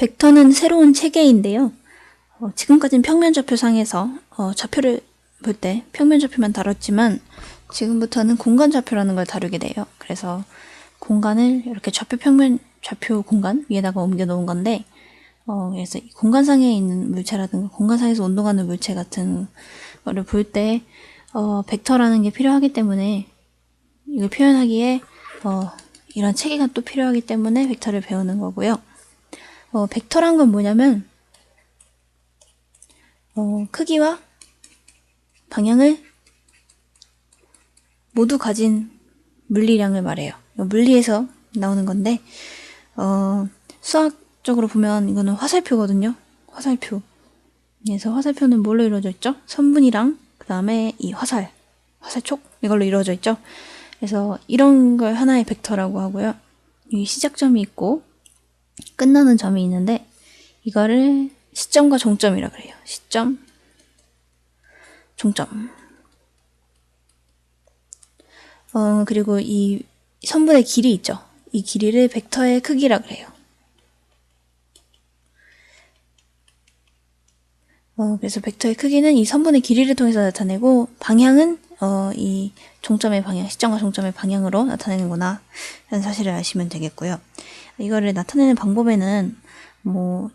벡터는 새로운 체계인데요. 지금까지는 평면 좌표상에서 좌표를 볼 때 평면 좌표만 다뤘지만 지금부터는 공간 좌표라는 걸 다루게 돼요. 그래서 공간을 이렇게 좌표 공간 위에다가 옮겨 놓은 건데, 그래서 이 공간상에 있는 물체라든가 공간상에서 운동하는 물체 같은 거를 볼 때 벡터라는 게 필요하기 때문에, 이걸 표현하기에 이런 체계가 또 필요하기 때문에 벡터를 배우는 거고요. 벡터란 건 뭐냐면 크기와 방향을 모두 가진 물리량을 말해요. 물리에서 나오는 건데, 수학적으로 보면 이거는 화살표거든요. 화살표. 그래서 화살표는 뭘로 이루어져 있죠? 선분이랑 그 다음에 이 화살촉 이걸로 이루어져 있죠. 그래서 이런 걸 하나의 벡터라고 하고요. 여기 시작점이 있고 끝나는 점이 있는데, 이거를 시점과 종점이라 그래요. 시점, 종점. 그리고 이 선분의 길이 있죠. 이 길이를 벡터의 크기라 그래요. 그래서 벡터의 크기는 이 선분의 길이를 통해서 나타내고, 방향은 이 종점의 방향, 시점과 종점의 방향으로 나타내는구나 라는 사실을 아시면 되겠고요. 이거를 나타내는 방법에는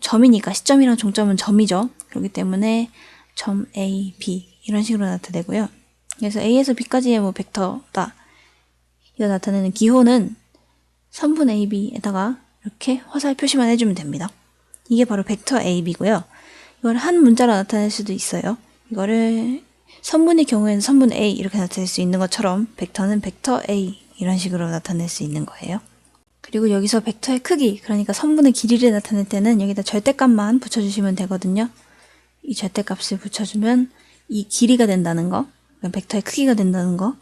점이니까 시점이랑 종점은 점이죠. 그렇기 때문에 점 A, B 이런 식으로 나타내고요. 그래서 A에서 B까지의 벡터다, 이거 나타내는 기호는 선분 AB에다가 이렇게 화살 표시만 해주면 됩니다. 이게 바로 벡터 AB고요. 이걸 한 문자로 나타낼 수도 있어요. 이거를 선분의 경우에는 선분 A 이렇게 나타낼 수 있는 것처럼 벡터는 벡터 A 이런 식으로 나타낼 수 있는 거예요. 그리고 여기서 벡터의 크기, 그러니까 선분의 길이를 나타낼 때는 여기다 절대값만 붙여주시면 되거든요. 이 절대값을 붙여주면 이 길이가 된다는 거, 벡터의 크기가 된다는 거.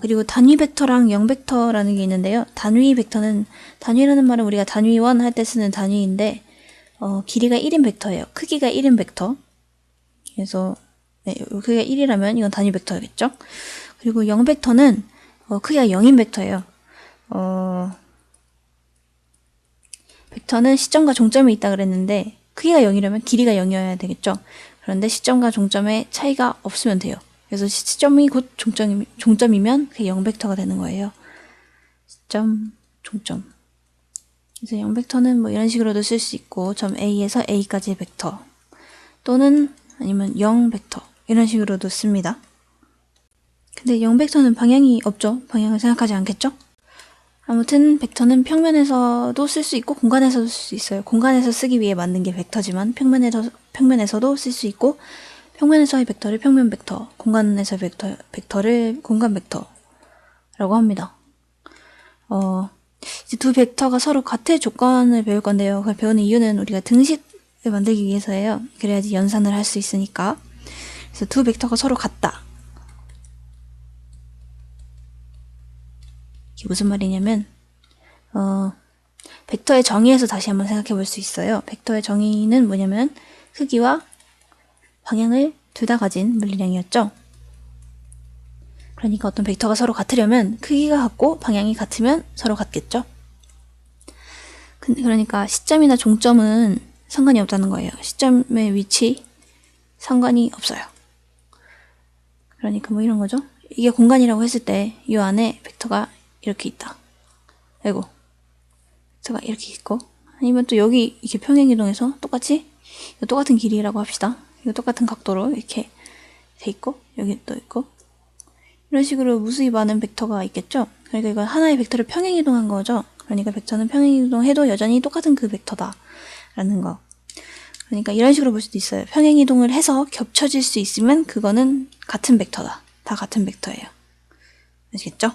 그리고 단위 벡터랑 영 벡터라는 게 있는데요. 단위 벡터는, 단위라는 말은 우리가 단위원 할 때 쓰는 단위인데, 길이가 1인 벡터예요. 크기가 1인 벡터. 그래서 크기가 1이라면 이건 단위 벡터겠죠. 그리고 영 벡터는 크기가 0인 벡터예요. 벡터는 시점과 종점이 있다 그랬는데, 크기가 0이라면 길이가 0이어야 되겠죠. 그런데 시점과 종점의 차이가 없으면 돼요. 그래서 시점이 곧 종점이면 그게 0벡터가 되는 거예요. 시점, 종점. 그래서 0벡터는 이런 식으로도 쓸 수 있고, 점 A에서 A까지의 벡터, 또는 아니면 0벡터 이런 식으로도 씁니다. 근데 0벡터는 방향이 없죠. 방향을 생각하지 않겠죠? 아무튼 벡터는 평면에서도 쓸 수 있고 공간에서도 쓸 수 있어요. 공간에서 쓰기 위해 만든 게 벡터지만 평면에서도 쓸 수 있고, 평면에서의 벡터를 평면 벡터, 공간에서의 벡터를 공간 벡터라고 합니다. 이제 두 벡터가 서로 같을 조건을 배울 건데요. 그걸 배우는 이유는 우리가 등식을 만들기 위해서예요. 그래야지 연산을 할 수 있으니까. 그래서 두 벡터가 서로 같다. 이게 무슨 말이냐면, 벡터의 정의에서 다시 한번 생각해 볼 수 있어요. 벡터의 정의는 뭐냐면, 크기와 방향을 둘 다 가진 물리량이었죠. 그러니까 어떤 벡터가 서로 같으려면 크기가 같고 방향이 같으면 서로 같겠죠. 그러니까 시점이나 종점은 상관이 없다는 거예요. 시점의 위치 상관이 없어요. 그러니까 이런 거죠. 이게 공간이라고 했을 때 이 안에 벡터가 이렇게 있다. 아이고, 벡터가 이렇게 있고, 아니면 또 여기 이렇게 평행이동해서 똑같은 길이라고 합시다. 이거 똑같은 각도로 이렇게 돼 있고, 여기 또 있고, 이런 식으로 무수히 많은 벡터가 있겠죠. 그러니까 이건 하나의 벡터를 평행이동한 거죠. 그러니까 벡터는 평행이동해도 여전히 똑같은 그 벡터다 라는 거. 그러니까 이런 식으로 볼 수도 있어요. 평행이동을 해서 겹쳐질 수 있으면 그거는 같은 벡터다. 다 같은 벡터예요. 아시겠죠?